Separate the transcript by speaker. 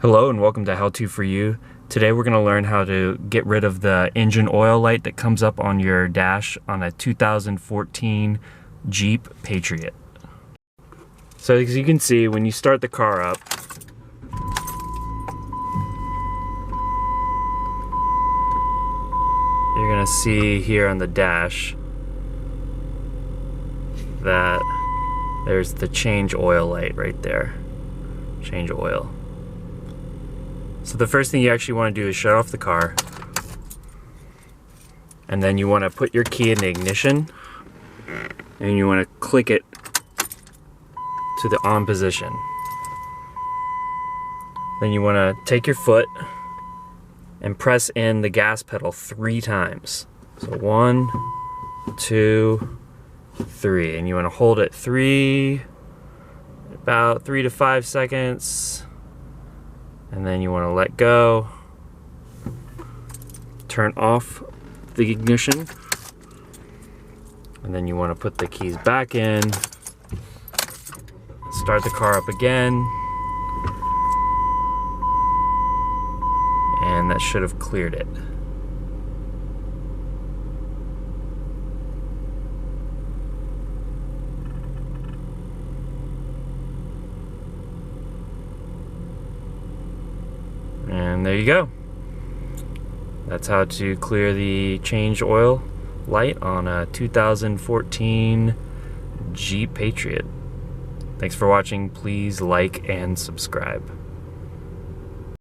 Speaker 1: Hello and welcome to How To For You. Today we're going to learn how to get rid of the engine oil light that comes up on your dash on a 2014 Jeep Patriot. So as you can see, when you start the car up, you're going to see here on the dash that there's the change oil light right there. Change oil. So the first thing you actually want to do is shut off the car, and then you want to put your key in the ignition and you want to click it to the on position. Then you want to take your foot and press in the gas pedal 3 times. So 1, 2, 3, and you want to hold it about 3 to 5 seconds. And then you want to let go, turn off the ignition, and then you want to put the keys back in, start the car up again, and that should have cleared it. And there you go. That's how to clear the change oil light on a 2014 Jeep Patriot. Thanks for watching. Please like and subscribe.